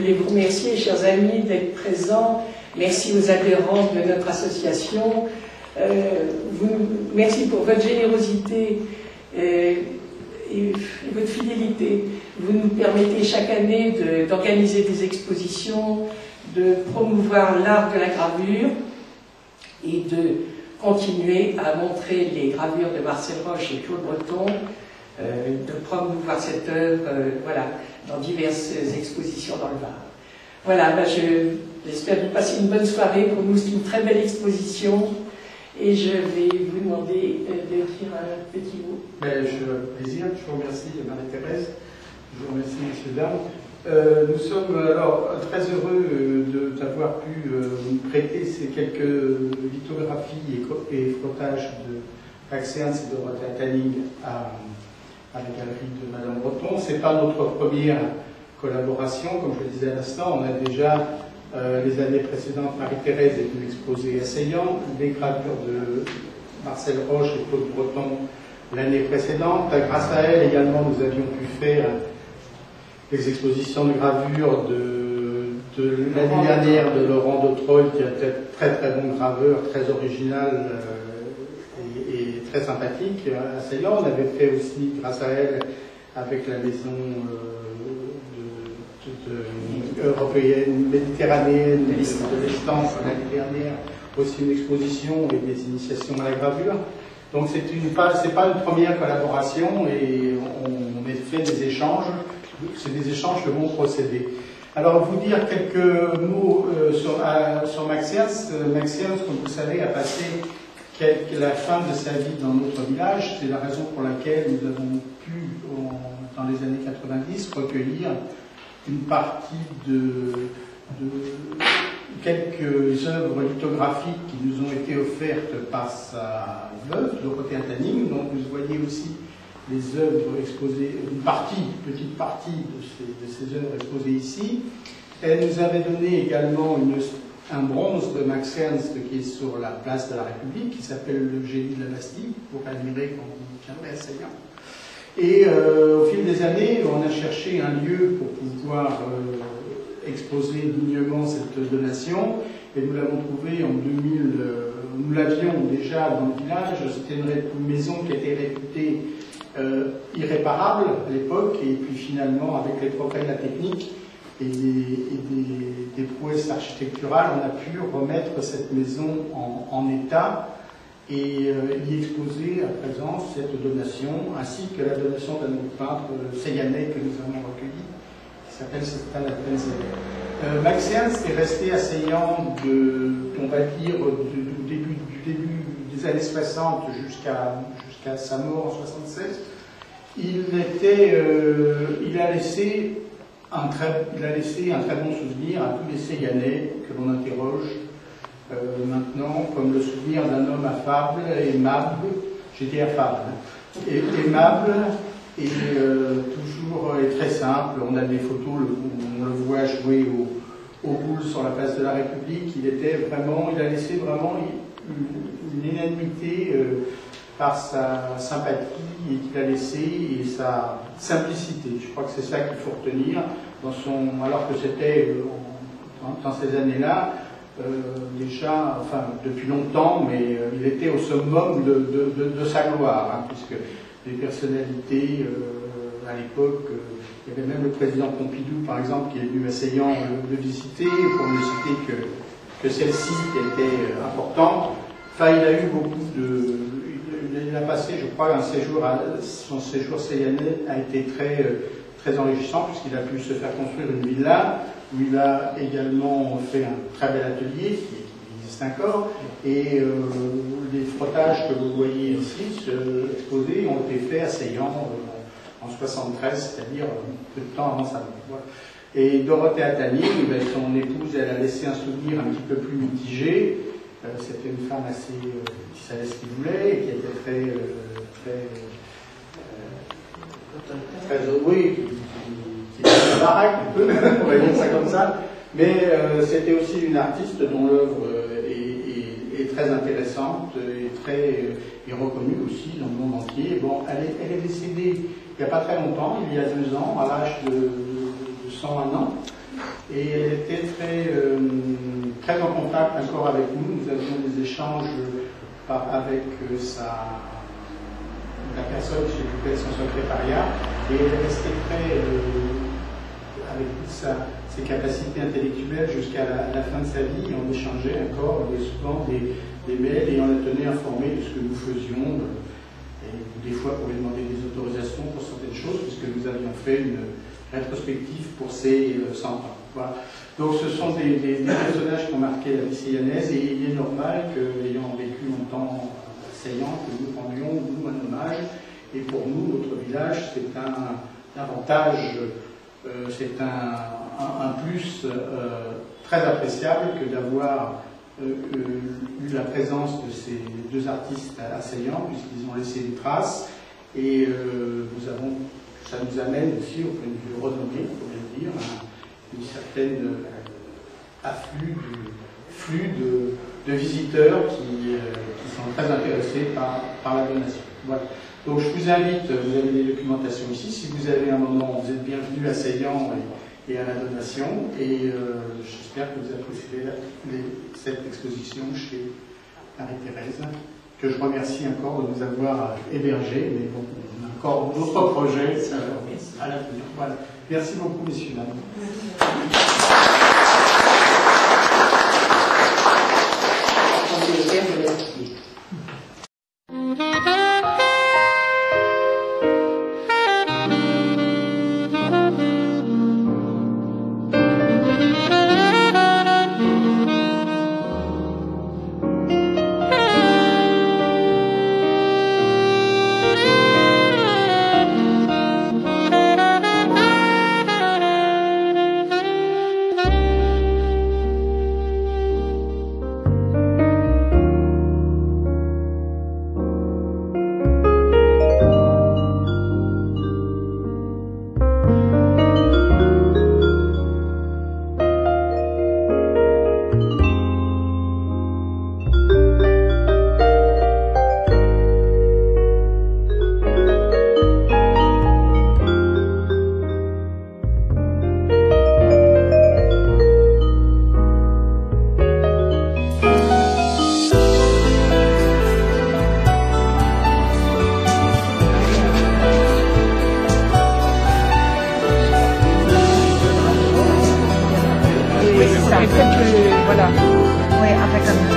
voulais vous remercier, chers amis, d'être présents. Merci aux adhérents de notre association. Merci pour votre générosité et votre fidélité. Vous nous permettez chaque année d'organiser des expositions, de promouvoir l'art de la gravure et de continuer à montrer les gravures de Marcel Roche et Claude Breton, de promouvoir cette œuvre voilà, dans diverses expositions dans le Var. Voilà, j'espère que vous passez une bonne soirée. Pour nous, c'est une très belle exposition. Et je vais vous demander d'écrire un petit mot. Plaisir, je vous remercie Marie-Thérèse, je vous remercie messieurs, dames. Nous sommes alors très heureux d'avoir pu prêter ces quelques lithographies et frottages de Max Ernst et de Dorothea Tanning à la galerie de Madame Breton. Ce n'est pas notre première collaboration, comme je le disais à l'instant, on a déjà les années précédentes, Marie-Thérèse est venue exposer à Seillan, les gravures de Marcel Roche et Claude Breton l'année précédente. Grâce à elle également, nous avions pu faire les expositions de gravures de l'année dernière de Laurent Dautreuil, qui est très très bon graveur, très original et très sympathique à Seillan. On avait fait aussi, grâce à elle, avec la maison européenne, méditerranéenne, de l'Estance l'année dernière, aussi une exposition et des initiations à la gravure. Donc c'est pas une première collaboration et on fait des échanges, c'est des échanges de bons procédés. Alors vous dire quelques mots sur Max Ernst. Max Ernst, comme vous savez, a passé la fin de sa vie dans notre village. C'est la raison pour laquelle nous avons pu, dans les années 90, recueillir une partie de quelques œuvres lithographiques qui nous ont été offertes par sa veuve, Dorothea Tanning. Donc vous voyez aussi les œuvres exposées, petite partie de ces œuvres exposées ici. Elle nous avait donné également un bronze de Max Ernst qui est sur la place de la République, qui s'appelle le Génie de la Bastille, pour admirer quand vous viendrez à Seillan. Et au fil des années, on a cherché un lieu pour pouvoir exposer dignement cette donation, et nous l'avons trouvé en 2000. Nous l'avions déjà dans le village. C'était une maison qui était réputée irréparable à l'époque, et puis finalement, avec les progrès de la technique et des prouesses architecturales, on a pu remettre cette maison en état et y exposer à présent cette donation, ainsi que la donation d'un autre peintre seillanais que nous avons recueilli, qui s'appelle Stéphane Appenzeller. Max Ernst est resté à Seillan on va dire, du début des années 60 jusqu'à sa mort en 76. Il a laissé un très bon souvenir à tous les Seillanais que l'on interroge maintenant, comme le souvenir d'un homme affable, aimable, j'étais affable, aimable et toujours très simple. On a des photos, on le voit jouer au boule sur la place de la République. Il a laissé vraiment une unanimité par sa sympathie qu'il a laissé et sa simplicité. Je crois que c'est ça qu'il faut retenir alors que c'était dans ces années-là. Déjà, enfin depuis longtemps, mais il était au summum de sa gloire, hein, puisque les personnalités à l'époque, il y avait même le président Pompidou, par exemple, qui est venu à Seillan le visiter, pour ne citer que celle-ci qui était importante. Enfin, il a eu beaucoup il a passé, je crois, son séjour seillanais a été très enrichissant, puisqu'il a pu se faire construire une villa, où il a également fait un très bel atelier qui existe encore, et les frottages que vous voyez ici exposés ont été faits à Seillan en 73, c'est-à-dire peu de temps avant sa mort. Voilà. Et Dorothea Tanning, son épouse, elle a laissé un souvenir un petit peu plus mitigé. C'était une femme qui savait ce qu'il voulait et qui était qui était la baraque, un peu, on va dire ça comme ça. Mais c'était aussi une artiste dont l'œuvre est très intéressante et reconnue aussi dans le monde entier. Bon, elle est décédée il n'y a pas très longtemps, il y a 2 ans, à l'âge de 101 ans. et elle était très en contact encore avec nous. Nous avions des échanges avec la personne qui s'occupait de son secrétariat, et elle est restée très, avec toutes ses capacités intellectuelles jusqu'à la fin de sa vie. On échangeait encore souvent des mails et on la tenait informée de ce que nous faisions, et des fois pour lui demander des autorisations pour certaines choses, puisque nous avions fait une rétrospective pour ses 100 ans. Voilà. Donc ce sont des personnages qui ont marqué la vie seyanaise, et il est normal qu'ayant vécu longtemps à Seillan, que nous rendions nous un hommage. Et pour nous, notre village, c'est un avantage, c'est un plus très appréciable que d'avoir eu la présence de ces deux artistes à Seillan, puisqu'ils ont laissé des traces. Et ça nous amène aussi, au point de vue renommé, il faut bien le dire, une certaine flux de visiteurs qui sont très intéressés par la donation. Voilà. Donc je vous invite, vous avez des documentations ici, si vous avez un moment, vous êtes bienvenus à Seillan et à la donation, et j'espère que vous apprécierez cette exposition chez Marie-Thérèse, que je remercie encore de nous avoir hébergés, mais bon, on a encore d'autres projets à l'avenir. Voilà. Merci beaucoup, messieurs, dames. Voilà. Oui, avec un